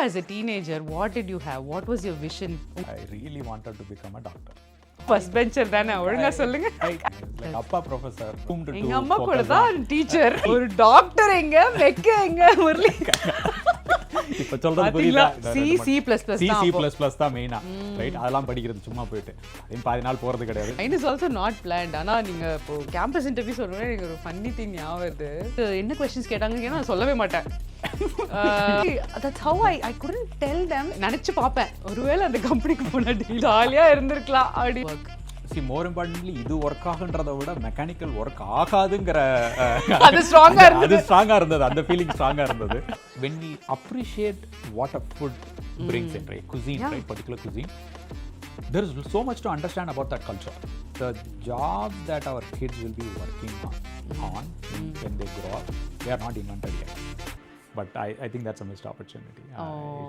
As a teenager, what did you have? What was your vision? I really wanted to become a doctor. First bencher தானே ஒழுங்கா சொல்லுங்க. Like அப்பா professor எங்க அம்மா கூட தான் டீச்சர். ஒரு டாக்டர் எங்க மெக்க எங்க முரளி. இப்ப சொல்றது புரியுதா? C++ தான் மெயினா. ரைட் அதெல்லாம் படிக்கிறது சும்மா போயிட்டு அதே பாதி நாள் போறது கிடையாது. Mine is also not planned. ஆனா நீங்க இப்போ கேம்பஸ் இன்டர்வியூ சொல்றேன் எனக்கு ஒரு ஃபன்னி திங் ஞாபகம் வருது. என்ன क्वेश्चंस கேட்டாங்கன்னு நான் சொல்லவே மாட்டேன். That's how I couldn't tell them. நினைச்சு பாப்பேன் ஒருவேளை அந்த கம்பெனிக்கு போனா ஜாலியா இருந்திருக்கலாம் அப்படி. more importantly இது ஒர்க் ஆகுன்றதை விட மெக்கானிக்கல் ஒர்க் ஆகாதுங்கிற அது ஸ்ட்ராங்கா இருந்தது அந்த ஃபீலிங் ஸ்ட்ராங்கா இருந்தது. when we appreciate what a food brings in, right, cuisine, right, particular cuisine, there is so much to understand about that culture. The job that our kids will be working on when they grow up, they are not invented yet. But I think that's a missed opportunity. I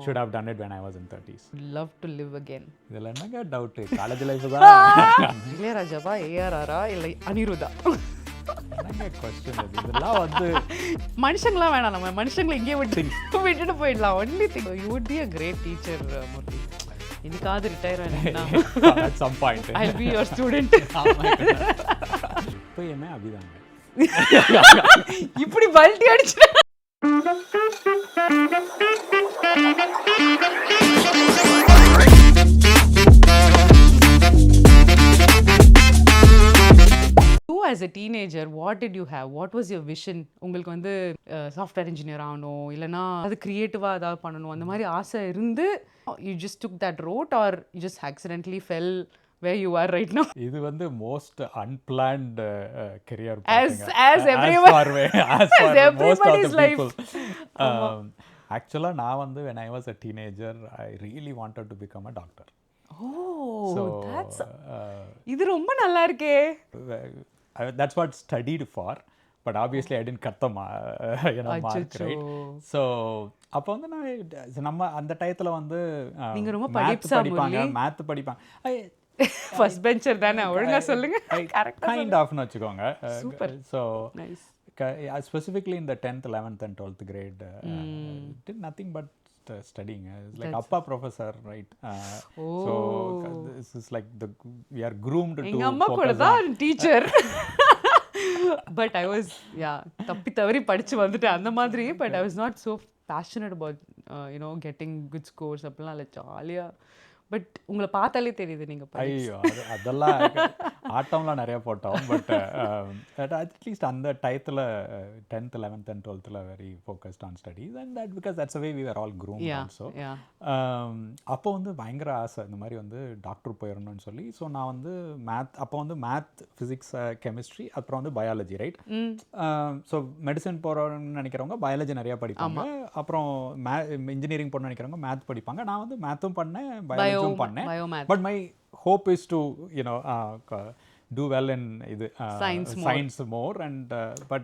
should have done it when I was in 30s. Love to live again. இதெல்லாம் என்னங்க doubt? College life தான். இளையராஜாவா ஏஆர்ஆரா இல்லை அனிருதா? என்னங்க question இது? இதெல்லாம் வந்து மனுஷங்களா வேணாம், நம்ம மனுஷங்களை இங்கே விட்டுட்டு போயிடலாம். only thing you would be a great teacher, Murali. இன்னைக்காவது ரிட்டையர் ஆனா at some point I'll be your student. இப்போ என்ன அப்படிதாங்க. இப்படி பல்டி அடிச்சு as a teenager, what did you have? What was your vision? உங்களுக்கு வந்து சாஃப்ட்வேர் இன்ஜினியர் ஆகணும் இல்லைனா அது கிரியேட்டிவா ஏதாவது பண்ணணும் அந்த மாதிரி ஆசை இருந்து you just took that route or you just accidentally fell where you are right now? இது வந்து most unplanned career as everyone as for most of the life. people. Actually நான் வந்து when I was a teenager I really wanted to become a doctor. Oh, that's இது ரொம்ப நல்லா இருக்கே. That's what studied for, but obviously I didn't cut the mark, right? So அப்போ வந்து நம்ம அந்த டயத்துல வந்து நீங்க ரொம்ப படிப்பாங்க, மேத் படிப்பாங்க. ஃபர்ஸ்ட் பெஞ்சர் தானே ஒழுங்கா சொல்லுங்க. கைண்ட் ஆஃப்னு வச்சுக்கோங்க. Super. So specifically in the 10th 11th and 12th grade did nothing but studying. Like appa professor, right? So this is like we are groomed to எங்க அம்மா கூட தான் டீச்சர். But I was தப்பி தவறி படிச்சு வந்துட்டேன் அந்த மாதிரி. But I was not so passionate about getting good scores அப்படிலாம் இல்லை. ஜாலியா பட் உங்களை பார்த்தாலே தெரியுது நீங்க. ஐயோ அதெல்லாம் ஆட்டம்லாம் நிறைய போட்டோம். பட் அட்லீஸ்ட் அந்த டயத்தில் 10th 11th and 12th very focused on studies and that because that's way we are all groomed also. அப்போ வந்து பயங்கர ஆசை இந்த மாதிரி வந்து டாக்டர் போயிடணும்னு சொல்லி. ஸோ நான் வந்து அப்போ வந்து மேத் ஃபிசிக்ஸ் கெமிஸ்ட்ரி அப்புறம் வந்து பயாலஜி, ரைட்? ஸோ மெடிசன் போகிறோம்னு நினைக்கிறவங்க பயாலஜி நிறையா படிப்பாங்க. அப்புறம் இன்ஜினியரிங் போகணும்னு நினைக்கிறவங்க மேத் படிப்பாங்க. நான் வந்து மேத்தும் பண்ணேன் பயாலஜியும் பண்ணேன். But my hope is to do well in science more and but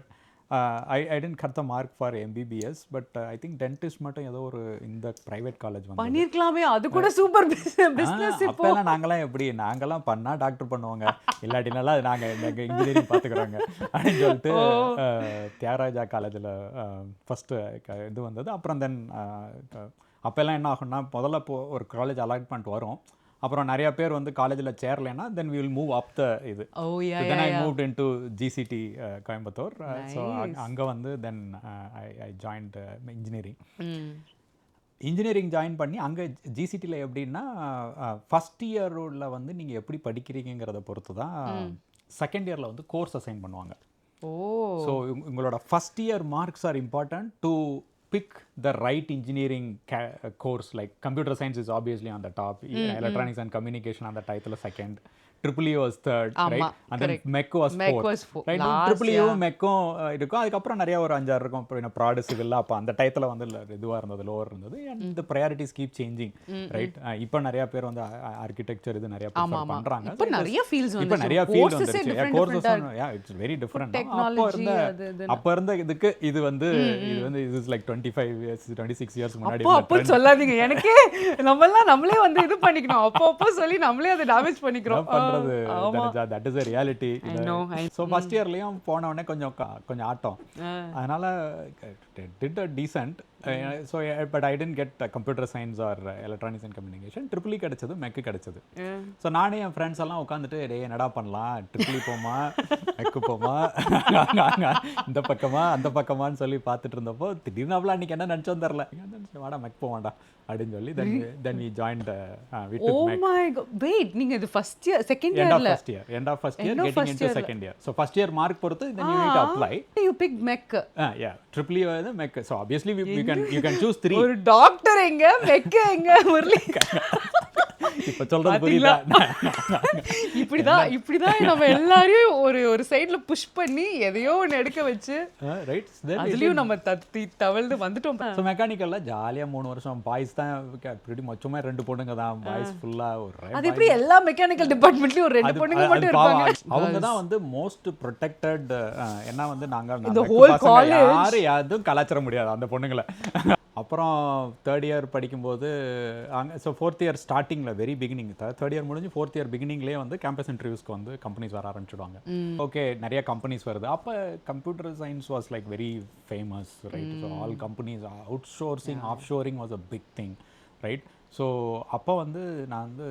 I didn't cut the mark for MBBS, but I think dentist மட்டும் ஏதோ ஒரு இந்த பிரைவேட் காலேஜ் வந்து பண்ணிருக்கலாமே. அது கூட சூப்பர் பிசினஸ். இப்போ அப்பெல்லாம் நாங்கெல்லாம் பண்ணா டாக்டர் பண்ணுவாங்க, இல்லாட்டினால நாங்க இன்ஜினியரிங் பார்த்துக்கிறோங்க அப்படின்னு சொல்லிட்டு தியாகராஜா காலேஜில் ஃபர்ஸ்ட் இது வந்தது. அப்புறம் தென் அப்போல்லாம் என்ன ஆகும்னா முதல்ல ஒரு காலேஜ் அலாட்மெண்ட் வரும், அப்புறம் நிறைய பேர் வந்து காலேஜில் சேரலைன்னா then we will move up the இது. Then I moved into GCT Coimbatore. So அங்கே வந்து then I joined engineering join பண்ணி அங்கே GCTயில் எப்படின்னா ஃபஸ்ட் இயரில் வந்து நீங்கள் எப்படி படிக்கிறீங்கிறத பொறுத்து தான் செகண்ட் இயரில் வந்து கோர்ஸ் அசைன் பண்ணுவாங்க. ஸோ உங்களோட first year marks are important to pick the right engineering course. Like computer science is obviously on the top, electronics and communication on the title second, EEE was third, right? And then MEC was fourth, right? EEE MEC இருக்கும். அதுக்கப்புறம் நிறைய ஒரு 5-6 இருக்கும். அப்புறம் fraud civil அப்போ அந்த டயத்தில் வந்து இதுவாக இருந்தது, லோவர் இருந்தது. அண்ட் இந்த ப்ரையாரிட்டிஸ் கீப் சேஞ்சிங், ரைட்? இப்போ நிறைய பேர் வந்து ஆர்கிடெக்சர் இது நிறைய பண்ணுறாங்க. இப்போ நிறைய ஃபீல்ட்ஸ் வந்துருச்சு. Courses it's very different. அப்போ இருந்த இதுக்கு இது வந்து இஸ் லைக் 25 years 26 years முன்னாடி. அப்போ சொல்லாதீங்க எனக்கே. நம்மளே வந்து இது பண்ணிக்கணும். அப்போ சொல்லி நம்மளே அதை டேமேஜ் பண்ணிக்கிறோம். that is a reality. So first yearலயும் போன உடனே கொஞ்சம் ஆட்டம். அதனால did a decent, so but I tent get computer science or electronics and communication. Triple கிடைச்சது, மெக்கு கிடைச்சது. ஸோ நானே என் ஃப்ரெண்ட்ஸ் எல்லாம் உட்காந்துட்டு டே என்னடா பண்ணலாம், ட்ரிபிள் போமா மெக்கு போமா இந்த பக்கமா அந்த பக்கமான்னு சொல்லி பார்த்துட்டு இருந்தப்போ திடீர்னு அவ்வளோ அன்றைக்கி என்ன நினச்சோன்னு தெரில, வாடா மெக் போவாண்டா அப்படின்னு சொல்லி then we joined we took Oh MEC. my god, wait, நீங்க இது first year second year end of இல்ல first year getting into second year. So first year mark பொறுத்து then you need to apply. You picked MEC. Yeah, triple E வந்து MEC. So obviously you can choose 3. ஒரு doctor எங்க MEC எங்க முரளி இப்ப சொல்றது புரியுதா? இப்படிதான் நம்ம எல்லாரையும் ஒரு சைடுல புஷ் பண்ணி எதையோ ஒன்னு எடுக்க வச்சு ரைட் அதுலயும் நம்ம தத்தி தவழ்ந்து வந்துட்டோம். ஸோ மெக்கானிக்கல்ல ஜாலியா 3 வருஷம் பாய்ஸ் தான் pretty much சும்மா 2 பொண்ணுங்க தான், பாய்ஸ் ஃபுல்லா ஒரு அது எப்படி எல்லா மெக்கானிக்கல் டிபார்ட்மெண்ட்லயும் ஒரு 2 பொண்ணுங்க மட்டும் இருப்பாங்க. அவங்க தான் வந்து மோஸ்ட் ப்ரொடெக்டட். ஏன்னா வந்து நாங்க யாரும் கலாச்சார முடியாது அந்த பொண்ணுங்களை. அப்புறம் தேர்ட் இயர் படிக்கும்போது அங்கே ஸோ ஃபோர்த் இயர் ஸ்டார்டிங்கில் வெரி பிகினிங், தேர்ட் இயர் முடிஞ்சு ஃபோர்த் இயர் பிகினிங்லேயே வந்து கேம்பஸ் இன்டர்வியூஸ்க்கு வந்து கம்பெனிஸ் வர ஆரம்பிச்சிடுவாங்க. ஓகே, நிறைய கம்பெனிஸ் வருது. அப்போ computer science was like very famous, right? So all companies outsourcing offshoring was a big thing, right? So அப்போ வந்து நான் வந்து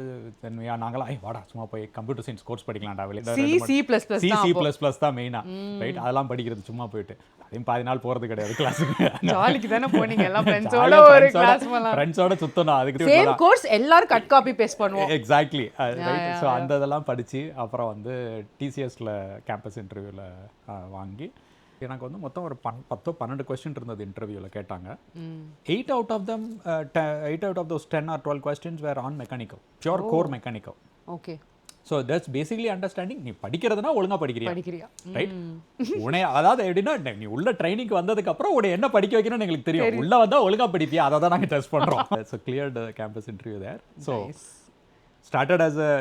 நாங்களாம் வாடா சும்மா போய் கம்ப்யூட்டர் சயின்ஸ் கோர்ஸ் படிக்கலாம்டா, C++ தான் மெயினாக, ரைட்? அதெல்லாம் படிக்கிறது சும்மா போயிட்டு அதையும் பாதி நாள் போகிறது கிடையாது கிளாஸுக்கு. ஜாலிக்கு தானே போனீங்க எல்லாம் ஃப்ரெண்ட்ஸோட ஒரு கிளாஸ் போலாம், ஃப்ரெண்ட்ஸோட சுத்தணும். அதுக்கு சேம் கோர்ஸ் எல்லாரும் கட் காப்பி பேஸ்ட் பண்ணுவோம். Exactly, right? ஸோ அந்த இதெல்லாம் படித்து அப்புறம் வந்து டிசிஎஸ்ல கேம்பஸ் இன்டர்வியூவில் வாங்கி எனக்கு வந்து மொத்தம் ஒரு 10-12 கொஸ்டின் இருந்தது இன்டர்வியூவில் கேட்டாங்க. 8 out of those 10 or 12 questions were on mechanical, pure core mechanical. Okay. So that's basically understanding நீ படிக்கிறதுனா ஒழுங்கா படிக்கிறியா, ரைட்? உனே அதாவது எப்படின்னா நீ உள்ள ட்ரைனிங்க்கு வந்ததுக்கு அப்புறம் உன்னை என்ன படிக்க வைக்கணும்னு எங்களுக்கு தெரியும், உள்ள வந்தா ஒழுங்கா படிப்பியா, அதை தான் நாங்கள் டெஸ்ட் பண்ணுறோம். So cleared the campus interview there. So started as a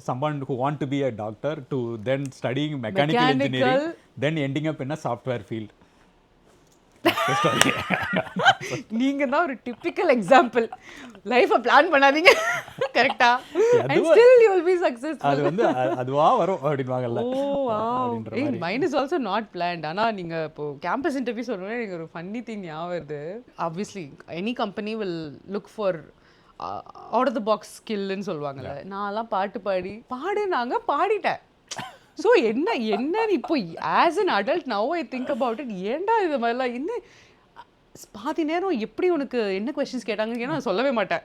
someone who want to be a doctor to then studying mechanical engineering, then ending up in a software field. நீங்க தான் ஒரு டிபிக்கல் எக்ஸாம்பிள். லைஃப plan பண்ணாதீங்க, கரெக்ட்டா? and still you will be successful. அது வந்து அதுவா வரும் அப்படின்வாங்கல்ல. mine is also not planned. ஆனா நீங்க இப்போ கேம்பஸ் இன்டர்வியூ சொல்றேன், எனக்கு ஒரு ஃபன்னி திங் ஞாபகம் வருது. obviously any company will look for out of the box ஸ்கில்னு சொல்லுவாங்கல்ல. நான்லாம் பாடினாங்க பாடிட்டேன். ஸோ என்ன இப்போ as an adult now I think about it, ஏன்டா இது மாதிரிலாம் என்ன பாதி நேரம் எப்படி உனக்கு என்ன கொஸ்டின்ஸ் கேட்டாங்க ஏன்னா நான் சொல்லவே மாட்டேன்.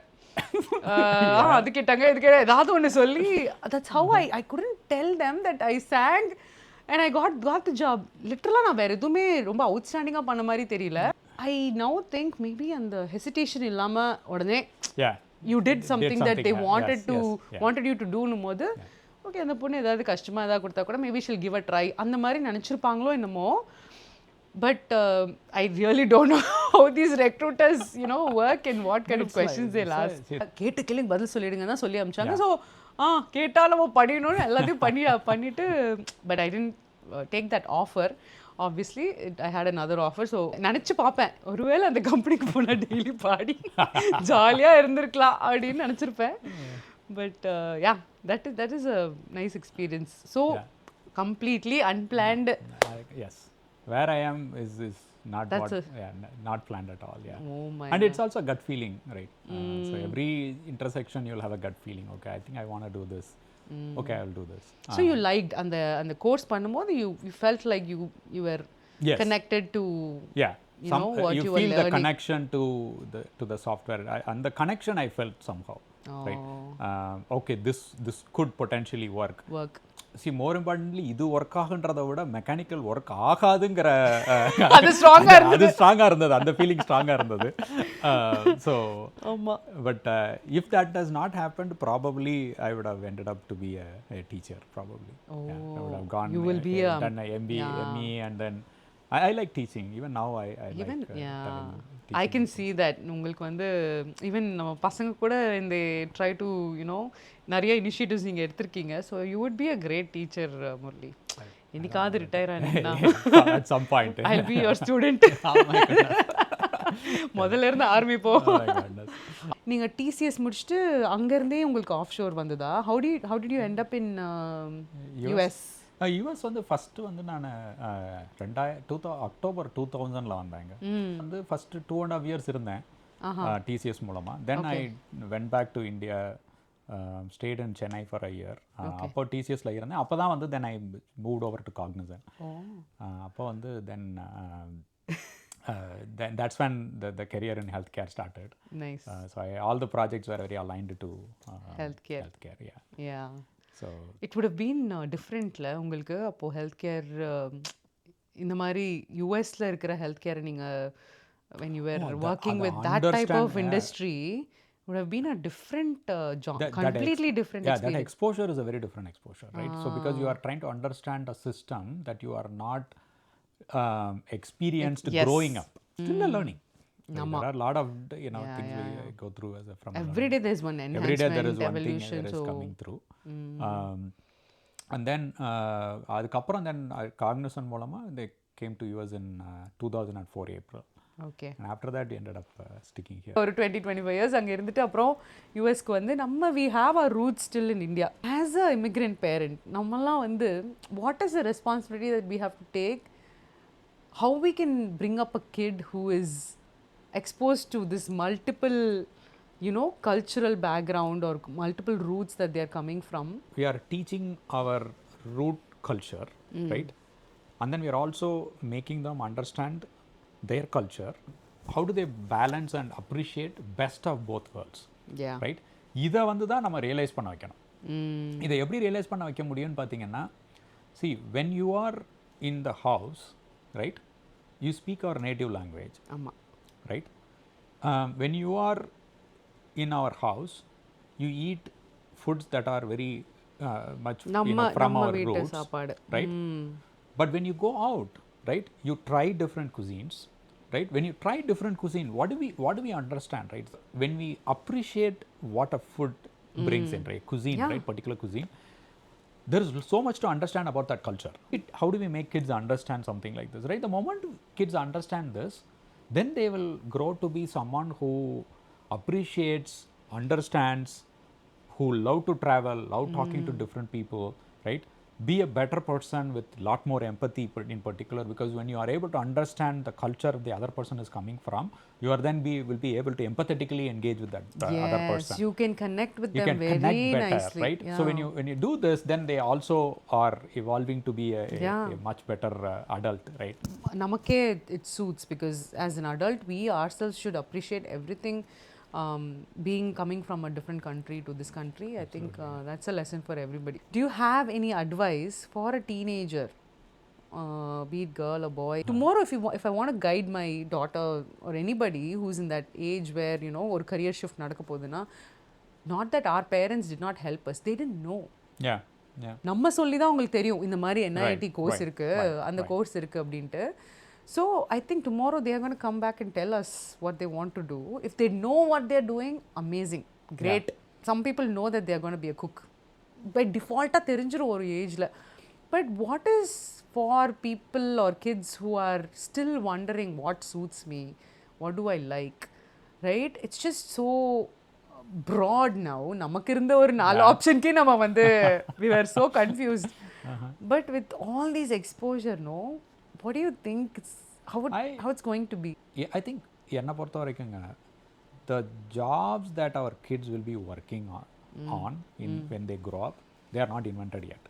அது கேட்டாங்க இது கேட்டாங்க ஏதாவது ஒன்று சொல்லி that's how I couldn't tell them that I sang and I got the job. லிட்டரலாக நான் வேறு எதுவுமே ரொம்ப அவுட்ஸ்டாண்டிங்காக பண்ண மாதிரி தெரியல. I now think maybe அந்த ஹெசிடேஷன் இல்லாமல் உடனே you did something that they wanted you to do னும் போது ஓகே அந்த பொண்ணு ஏதாவது கஷ்டமாக ஏதாவது கொடுத்தா கூட maybe she'll give a try அந்த மாதிரி நினச்சிருப்பாங்களோ என்னமோ. But I really don't know how these recruiters work and what kind of questions they last. கேட்டு கேளுங்க பதில் சொல்லிடுங்க தான் சொல்லி அனுப்பிச்சாங்க. ஸோ கேட்டால் நம்ம படிக்கணும்னு எல்லாத்தையும் பண்ணிட்டு but I didn't take that offer. Obviously I had another offer. So நினச்சி பார்ப்பேன் ஒருவேளை அந்த கம்பெனிக்கு போனால் டெய்லி பாடி ஜாலியாக இருந்திருக்கலாம் அப்படின்னு நினச்சிருப்பேன். But yeah, that is a nice experience. So completely unplanned. Yes, where I am is not not planned at all. Oh my and it's also a gut feeling, right? So every intersection you'll have a gut feeling. Okay, I think I want to do this. Okay, I will do this. So you liked and the course பண்ணும்போது you felt like you were connected to you feel the connection to the software, and the connection I felt somehow. Right? Okay, this could potentially work. See, more importantly, இது work ஆகுன்றதை விட mechanical work ஆகாதுங்கிற அது ஸ்ட்ராங்கா இருந்தது, அந்த feeling ஸ்ட்ராங்கா இருந்தது. So but if that does not happen probably I would have ended up to be a teacher probably. I would have gone, you will be done a ME and then I like teaching. Even now I even like I can see that உங்களுக்கு வந்து even நம்ம பசங்க கூட இந்த try to நிறைய initiatives நீங்கள் எடுத்திருக்கீங்க. So you would be a great teacher Murali. என்னைக்காவது ரிட்டையர் ஆனீங்கன்னா at some point I'll be your student. முதல்ல இருந்து ஆரம்பிப்போம். நீங்கள் டிசிஎஸ் முடிச்சுட்டு அங்கேருந்தே உங்களுக்கு ஆஃப் ஷோர் வந்ததா? how did you end up in US? US வந்து ஃபஸ்ட்டு வந்து நான் அக்டோபர் 2000 வந்தேங்க. வந்து ஃபஸ்ட்டு 2.5 years இருந்தேன் டிசிஎஸ் மூலமாக. Then I went back to India, stayed in Chennai for a year. அப்போ டிசிஎஸ்ல இருந்தேன். அப்போ தான் வந்து then I moved over to Cognizant. அப்போ வந்து தென் that's when the career in healthcare started. Nice. So all the projects were very aligned to Healthcare. Yeah. So it would have been differentல உங்களுக்கு அப்போ ஹெல்த் கேர் இந்த மாதிரி யூஎஸ்ல இருக்கிற health care நீங்க when you were working with that type of industry would have been a different job, completely different experience. That exposure is a very different exposure, right? So because you are trying to understand a system that you are not experienced growing up, still a learning. There are a lot of things we go through as a from every day there's one enhancement, every day there is one evolution, thing that is coming through. And then அதுக்கப்புறம் then cognizant மூலமா they came to US in 2004 April. Okay. And after that we ended up sticking here. ஒரு 20-25 years அங்க இருந்துட்டு அப்புறம் யூஎஸ்க்கு வந்து நம்ம we have our roots still in India. As a immigrant parent நம்மலாம் வந்து what is the responsibility that we have to take? How we can bring up a kid who is exposed to this multiple cultural background or multiple roots that they are coming from? We are teaching our root culture, right? And then we are also making them understand their culture. How do they balance and appreciate best of both worlds? Yeah. Right? இதை வந்து தான் நம்ம realise பண்ண வைக்கணும். இதை எப்படி realise பண்ண வைக்க முடியும்னு பார்த்தீங்கன்னா, see when you are in the house, right, you speak our native language. ஆமாம். Right? When you are in our house, you eat foods that are very much from our roots, right? But when you go out, right, you try different cuisines, right? When you try different cuisine, what do we understand, right? When we appreciate what a food brings in, right? Cuisine, right? Particular cuisine. There is so much to understand about that culture. How do we make kids understand something like this, right? The moment kids understand this, then they will grow to be someone who appreciates, understands, who love to travel, love talking to different people, right? Be a better person with lot more empathy in particular, because when you are able to understand the culture the other person is coming from, you are then will be able to empathetically engage with that other person. Yes, you can connect with them very connect better, nicely. right? So when you do this, then they also are evolving to be a much better adult, right? Namakke it suits, because as an adult we ourselves should appreciate everything. Being coming from a different country to this country, I think that's a lesson for everybody. Do you have any advice for a teenager, be it girl or boy? Tomorrow if I want to guide my daughter or anybody who's in that age where or career shift nadakka poduna, not that our parents did not help us, they didn't know. Yeah. நம்ம சொல்லி தான் உங்களுக்கு தெரியும் இந்த மாதிரி NIT course இருக்கு, அந்த course இருக்கு அப்படின்ட்டு. So I think tomorrow they are going to come back and tell us what they want to do. If they know what they're doing, amazing, great. Some people know that they are going to be a cook by default தெரிஞ்சிரும் ஒரு ஏஜ்ல. But what is for people or kids who are still wondering what suits me, what do I like, right? It's just so broad now. நமக்கு இருந்த ஒரு 4 ஆப்ஷன்க்கே நம்ம வந்து we were so confused. But with all these exposure, no, what do you think how it's going to be? Yeah, I think என்ன பொறுத்த வரைக்குங்க, the jobs that our kids will be working on when they grow up, they are not invented yet.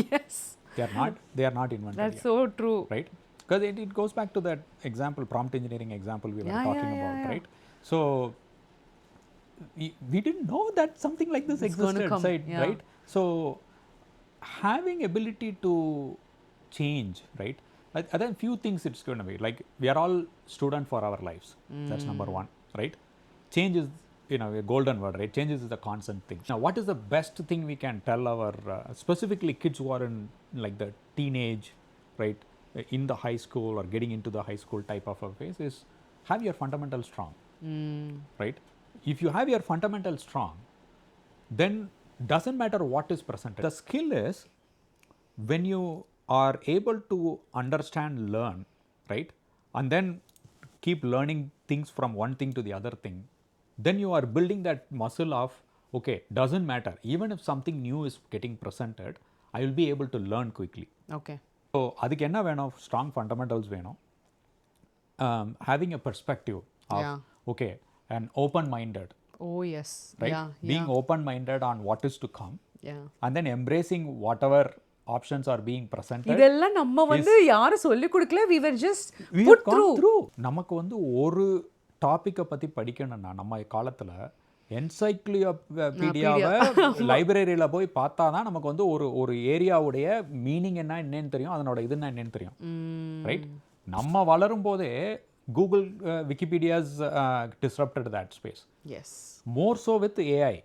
Yes, they are not invented that's yet. So true, right? Because it goes back to that example, prompt engineering example we were talking about, right? So we didn't know that something like this existed, right? So having ability to change, right? I think few things it's going to be like, we are all student for our lives. That's number one, right? Change is a golden word, right? Change is a constant thing. Now what is the best thing we can tell our specifically kids who are in like the teenage, right, in the high school or getting into the high school type of a phase, is have your fundamentals strong, right? If you have your fundamentals strong, then doesn't matter what is presented. The skill is when you are able to understand, learn, right, and then keep learning things from one thing to the other thing, then you are building that muscle of, okay, doesn't matter, even if something new is getting presented, I will be able to learn quickly. Okay. So அதுக்கு என்ன வேணும்? Strong fundamentals வேணும். Having a perspective of Yeah. okay, and open-minded, Oh yes. right? Yeah. Being open-minded on what is to come, Yeah. and then embracing whatever options are being presented. இதெல்லாம் நம்ம வந்து யாரும் சொல்லி கொடுக்கல, we were just We put have gone through. நமக்கு வந்து ஒரு டாப்பிக்கை பற்றி படிக்கணும்னா நம்ம காலத்தில் என்சைக்ளோபீடியாவை லைப்ரரியில் போய் பார்த்தா தான் நமக்கு வந்து ஒரு ஏரியாவுடைய மீனிங் என்னன்னு தெரியும், அதனோட இதுன்னா என்னன்னு தெரியும், ரைட்? நம்ம வளரும் போதே Google Wikipedias disrupted that space. Yes. More so with AI.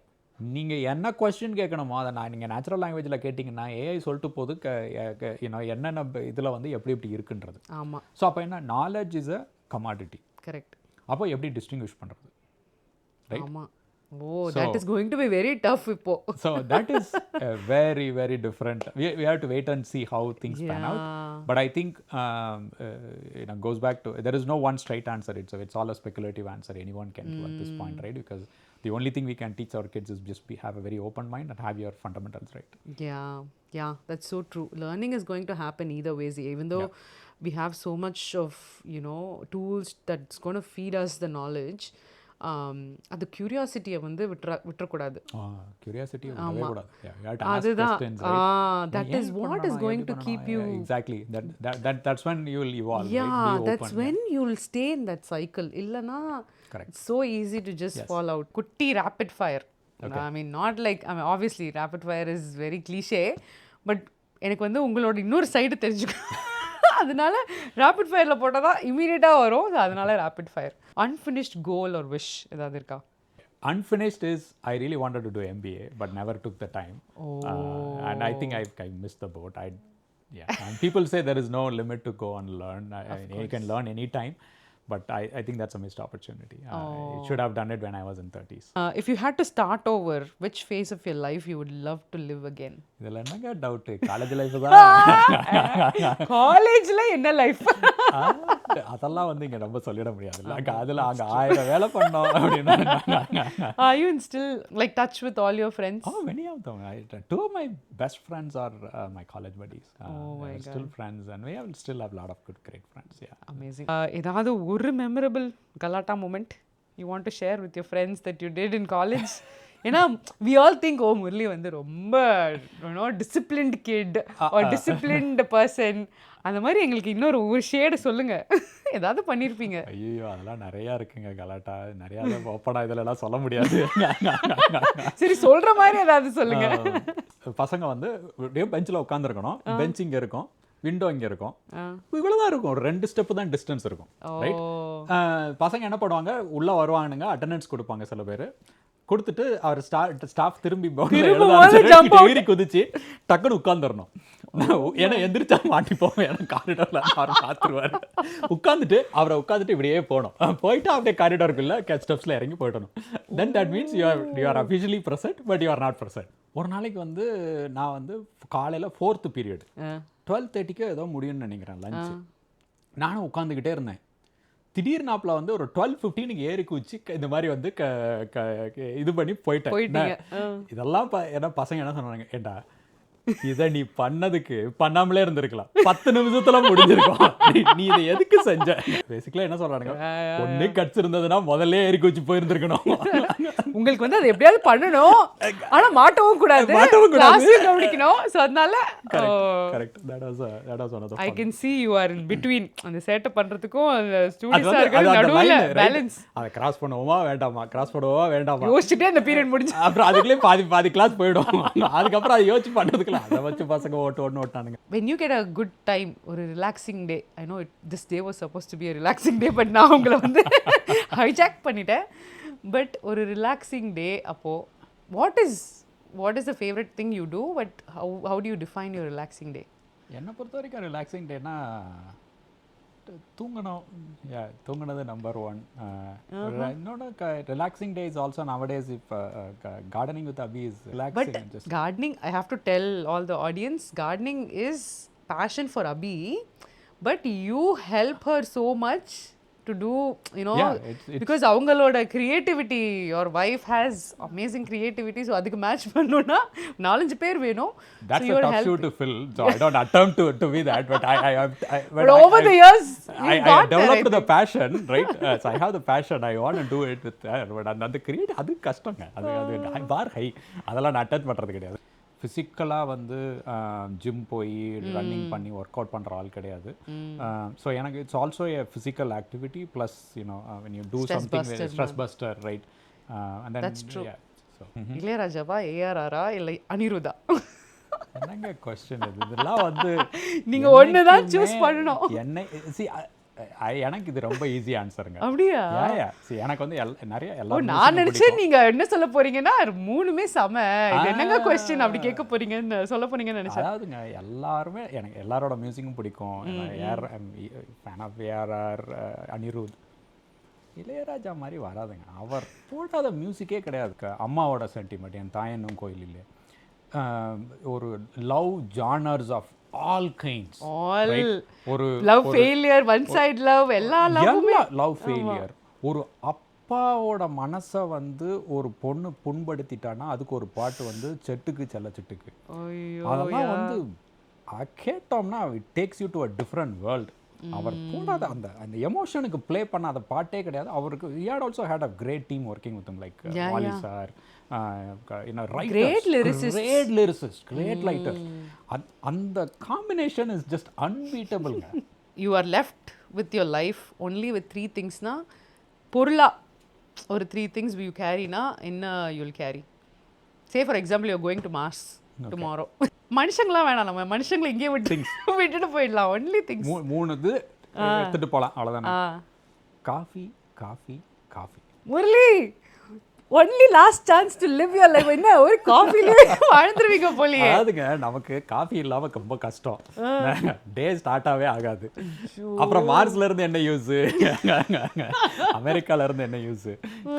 நீங்கள் என்ன கொஸ்டின் கேட்கணுமோ அதை நீங்கள் நேச்சுரல் லாங்குவேஜில் கேட்டிங்கன்னா ஏஐ சொல்லிட்டு போது என்னென்ன இதில் வந்து எப்படி இருக்குன்றது. ஆமாம். ஸோ அப்போ என்ன, knowledge is a commodity. Correct. அப்போ எப்படி டிஸ்டிங்விஷ் பண்ணுறது, ரைட்? ஆமாம். Oh, that is going to be very tough இப்போ. So that is very, very different. We have to wait and see how things pan out. But I think goes back to, there is no one straight answer. It's all a speculative answer anyone can do at this point, right? Because the only thing we can teach our kids is just have a very open mind and have your fundamentals right. Yeah, that's so true. Learning is going to happen either ways, even though we have so much of tools that's going to feed us the knowledge. அது கியூரியாசிட்டியை வந்து விட்டுறக்கூடாது. Curiosity விடவே கூடாது. அதுதான், that is what is going to keep you. Exactly. That's when you will evolve. Yeah, that's when you will stay in that cycle. இல்லனா it's so easy to just fall out. குட்டி rapid fire. I mean, not like, I mean, obviously rapid fire is very cliche, but எனக்கு வந்து உங்களோட இன்னொரு side தெரிஞ்சுக்கணும். அதனால rapid ஃபயரில் போட்டால் தான் இமீடியட்டாக வரும். அதனால ரேபிட் ஃபயர். அன்ஃபினிஷ்ட் கோல் ஆர் விஷ் ஏதாவது இருக்கா? Unfinished is, I really wanted to do MBA but never took the time. And I think I missed the boat. And people say there is no limit to go and learn. You can learn anytime. But I think that's a missed opportunity. I should have done it when I was in 30s. If you had to start over, which phase of your life you would love to live again? இதெல்லாம் என்னங்க doubt? College life தான். காலேஜ்ல என்ன life? அதெல்லாம் வந்து இங்க ரொம்ப சொல்லிட முடியாதுல்ல. அதுல அங்க 1000 வேலை பண்ணோம் அப்படினா. Are you still like touch with all your friends? Oh, many of them. Two of my best friends are my college buddies. We're still friends and we still have a lot of great friends. Yeah. Amazing. ஏதாவது ஒரு memorable galata moment you want to share with your friends that you did in college? ஏன்னா we all think Murali வந்து ரொம்ப disciplined kid or disciplined person. அந்த மாதிரி எங்களுக்கு இன்னொரு ஒரு ஷேடு சொல்லுங்க. ஏதாவது பண்ணிருப்பீங்க? ஐயோ, அதெல்லாம் நிறைய இருக்குங்க கலாட்டா. நிறைய ஓப்பனா இதெல்லாம் சொல்ல முடியாது. சரி, சொல்ற மாதிரி ஏதாவது சொல்லுங்க. பசங்க வந்து பெஞ்சில் உட்காந்துருக்கணும். பெஞ்ச் இங்கே இருக்கும், விண்டோ இங்கே இருக்கும், இவ்வளோதான் இருக்கும். ஒரு 2 ஸ்டெப்பு தான் டிஸ்டன்ஸ் இருக்கும், ரைட்? பசங்க என்ன பண்ணுவாங்க, உள்ளே வருவானுங்க, அட்டெண்டன்ஸ் கொடுப்பாங்க சில பேர். கொடுத்துட்டு அவர் ஸ்டாஃப் திரும்பி ஏறி குதிச்சு டக்குன்னு உட்காந்துடணும். ஏன்னா எந்திரிச்சா மாட்டிப்போம். ஏன்னா காரிடார்ல அவர் பார்த்துருவார். உட்காந்துட்டு இப்படியே போகணும். போயிட்டு அப்படியே காரிடாருக்குள்ள ஸ்டெப்ஸ்ல இறங்கி போயிடணும். Then that means you are officially present but you are not present. ஒரு நாளைக்கு வந்து நான் வந்து காலையில் 4th பீரியட் 12:30க்கு ஏதோ முடியும்னு நினைக்கிறேன் லஞ்ச். நானும் உட்காந்துக்கிட்டே இருந்தேன். திடீர்னாப்பில் வந்து ஒரு 12:15க்கு ஏறி குச்சி இந்த மாதிரி வந்து இது பண்ணி போயிட்டேன். இதெல்லாம் ஏன்னா பசங்க என்ன சொன்னாங்க, ஏண்டா இதை நீ பண்ணதுக்கு பண்ணாமலே இருந்திருக்கலாம், 10 நிமிஷத்துல முடிஞ்சிருக்கும், நீ இதை எதுக்கு செஞ்ச? பேசிக்கலா என்ன சொல்றானுங்க, ஒண்ணு கட்ஸ் இருந்ததுன்னா முதல்ல ஏறி குச்சி போயிருந்திருக்கணும். உங்களுக்கு வந்து அது எப்படியாவது பண்ணணும், ஆனா மாட்டவும் கூடாது, கவனிக்கணும். சோ அதனால correct. that was one of the I can see you are in between. அந்த சேட்ட பண்றதுக்கும் அந்த ஸ்டூடண்ட்ஸா இருக்கிற நடுவுல பேலன்ஸ். அத கிராஸ் பண்ணுவோமா வேண்டாமா யோசிச்சிட்டே அந்த பீரியட் முடிஞ்சு அப்புறம் அதுக்குள்ளே பாதி கிளாஸ் போயிடும். அதுக்கப்புறம் அதை யோசிச்சு பண்றதுக்கு அதை வச்சு பசங்க ஓட்டானுங்க. When you get a good time, ஒரு relaxing day, I know this day was supposed to be a relaxing day, but நான் உங்களை வந்து hijack பண்ணிட்டேன். But ஒரு relaxing day அப்போ what is the favorite thing you do, but how do you define your relaxing day? என்னை பொறுத்த வரைக்கும் relaxing dayனா தூங்கணும். தூங்குனது நம்பர் 1. இன்னொன்று relaxing day is also nowadays if gardening with Abhi is relaxing. But just gardening, I have to tell all the audience, gardening is passion for Abhi, but you help her so much to do, you know, Yeah, it's because அவங்களோட creativity, your wife has amazing creativity, so அதுக்கு match பண்ணனும்னா 4-5 பேர் வேணும். that's so a tough shoe to fill, so I don't attempt to be that, but but over the years you I got developed there, the passion, right? So I have the passion, I want to do it with her, but அந்த create அது கஷ்டங்க. அது பார் high அதெல்லாம் நான் attend பண்றது கிடையாது. ஃபிசிக்கலாக வந்து ஜிம் போய் ரன்னிங் பண்ணி ஒர்க் அவுட் பண்ணுற ஆள் கிடையாது. ஸோ எனக்கு it's also a physical activity plus you know when you do something stress buster, right? And then that's true. yeah, so இளையராஜாவா ஏஆர்ஆரா இல்லை அனிருதா? என்னங்க கொஸ்டின் இது? இதெல்லாம் வந்து நீங்க ஒன்று தான் சூஸ் பண்ணணும். எனக்கு இது ரொம்ப ஈஸி ஆன்சருங்க. அப்படியா? எனக்கு வந்து நிறைய எல்லாம் நான் நினைச்சேன் நீங்க என்ன சொல்ல போறீங்கன்னா மூணுமே சம, இது என்னங்க கொஸ்டின் அப்படி கேட்க போறீங்கன்னு சொல்ல போறீங்கன்னு நினைச்சேன். அதாவதுங்க எல்லாருமே எனக்கு எல்லாரோட மியூசிக்கும் பிடிக்கும். Fan of ARR, Anirudh. Ilaiyaraaja மாதிரி வராதுங்க. அவர் போடாத மியூசிக்கே கிடையாது. அம்மாவோட சென்டிமெண்ட், என் தாயன்னும் கோயில் இல்லையே, ஒரு love genres of all kinds, ஒரு love failure, one side love, எல்லா லவ் ஃபெயிலியர். ஒரு அப்பாவோட மனசை வந்து ஒரு பொண்ணு புண்படுத்திட்டானா அதுக்கு ஒரு பாட்டு வந்து செட்டுக்கு செல்ல சிட்டுக்கு. அதெல்லாம் வந்து கேட்டோம்னா it takes you to a different world. அவர் போடாத அந்த அந்த எமோஷனுக்கு ப்ளே பண்ணாத பாட்டே கிடையாது. அவருக்கு he had also had a great team working with him, like Murali sir, you know, great lyricist, great writer. அந்த combination is just unbeatable. You are left with your life only with 3 things na பொருளா ஒரு 3 things you carry na என்ன you will carry? Say for example you are going to Mars tomorrow. மனுஷங்களாம் வேணாம், நம்ம மனுஷங்களை இங்கே விட்டுட்டு போயிடலாம். ஒன்லி திங்ஸ் 3 இது எடுத்துட்டு போலாம், அவ்வளவுதானே. Coffee coffee coffee. Murali, only last chance to live your life. என்ன ஒரு காஃபிலே வாழ்ந்துருவீங்க போலியே. அதுங்க நமக்கு காஃபி இல்லாம ரொம்ப கஷ்டம். டே ஸ்டார்ட் ஆவே ஆகாது. அப்புறம் மார்ஸ்ல இருந்து என்ன யூஸ், அமெரிக்கால இருந்து என்ன யூஸ்?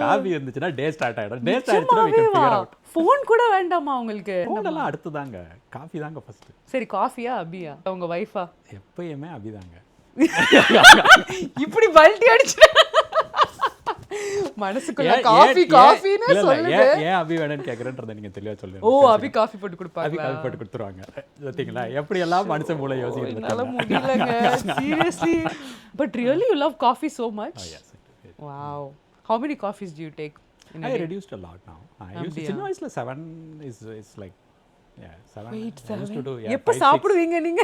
காஃபி இருந்துச்சுன்னா டே ஸ்டார்ட் ஆயிடும். டே ஸ்டார்ட் ஆயிடுச்சுனா we can figure out. Phone கூட வேண்டாமா உங்களுக்கு? ஃபோன் எல்லாம் அடுத்து தாங்க, காஃபி தாங்க ஃபர்ஸ்ட். சரி, காஃபியா அபியா? உங்க வைஃபா? எப்பயுமே அபி தாங்க. இப்படி பல்டி அடிச்சு மனசுக்குள்ள காஃபி காஃபின்னு சொல்லுங்க. ஏன் அபி வேணும்னு கேக்குறேன்றதை நீங்க தெளிவா சொல்லுங்க. ஓ, அபி காஃபி போட்டு கொடுப்பாங்க. அபி காஃபி போட்டு கொடுத்துருவாங்க. பாத்தீங்களா எப்படி எல்லாம் மனுஷன் மூளை யோசிக்கிறது. என்னால முடியலங்க seriously. But really you love coffee so much? Oh yes, I do. Wow. How many coffees do you take in a I day? reduced a lot now. I used to, சின்ன வயசுல 7 is like, yeah, 7. Wait, I used to do, yeah, எப்ப 5, 6. சாப்பிடுவீங்க நீங்க?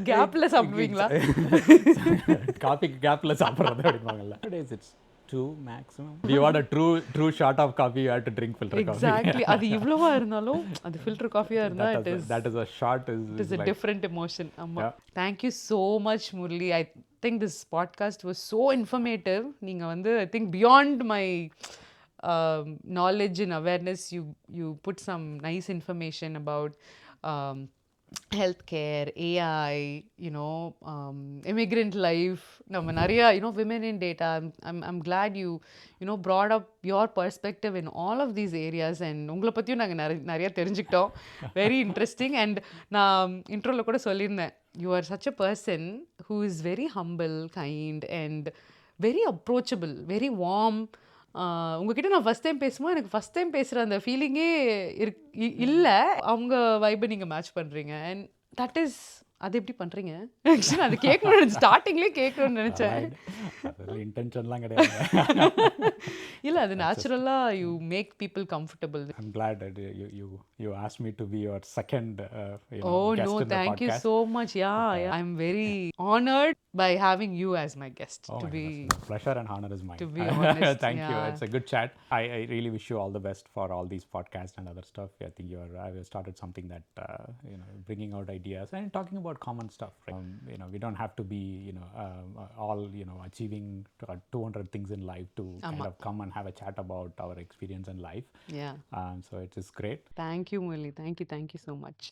கேப்ல சாப்பிடுவீங்களா? காஃபிக்கு கேப்ல சாப்பிடுறது அப்படிவாங்கல்ல. Nowadays it's 2 maximum. If you want a true shot of coffee, you have to drink filter coffee. Exactly. அது இவ்வளவா இருந்தாலும் அது ஃபில்டர் காஃபியா இருந்தா that is a shot it is a like, different emotion. Amma. Yeah. Thank you so much, Murali. I think this podcast was so informative. நீங்க வந்து I think beyond my knowledge and awareness, you put some nice information about healthcare, AI, you know, immigrant life, நம்ம நிறைய, you know, women in data. I'm glad you know brought up your perspective in all of these areas, and உங்களை பற்றியும் நாங்கள் நிறைய தெரிஞ்சுக்கிட்டோம். Very interesting. And நான் இன்ட்ரோவில் கூட சொல்லியிருந்தேன், you are such a person who is very humble, kind and very approachable, very warm. உங்ககிட்ட நான் ஃபஸ்ட் டைம் பேசும்போது எனக்கு ஃபஸ்ட் டைம் பேசுகிற அந்த ஃபீலிங்கே இல்லை. அவங்க வைப்பை நீங்கள் மேட்ச் பண்ணுறீங்க. அண்ட் தட் இஸ், அது எப்படி பண்ணுறீங்க? ஆக்சுவலி அது கேட்கணும்னு ஸ்டார்டிங்லேயே கேட்கணும்னு நினச்சேன். இன்டென்ஷன்லாம் கிடையாது. இல்லை, அது நேச்சுரலாக you make people comfortable. I'm glad that you asked me to be your second guest no, in the podcast. Thank you so much. Yeah, I'm very honored by having you as my guest. Oh to my be goodness. Pleasure and honor is mine. To be honest, thank you. yeah. It's a good chat. I really wish you all the best for all these podcasts and other stuff. I think I've started something that bringing out ideas and talking about common stuff. Right? We don't have to be all achieving 200 things in life to kind of come and have a chat about our experience in life. Yeah. So it is great. Thank you, Murali. Thank you so much.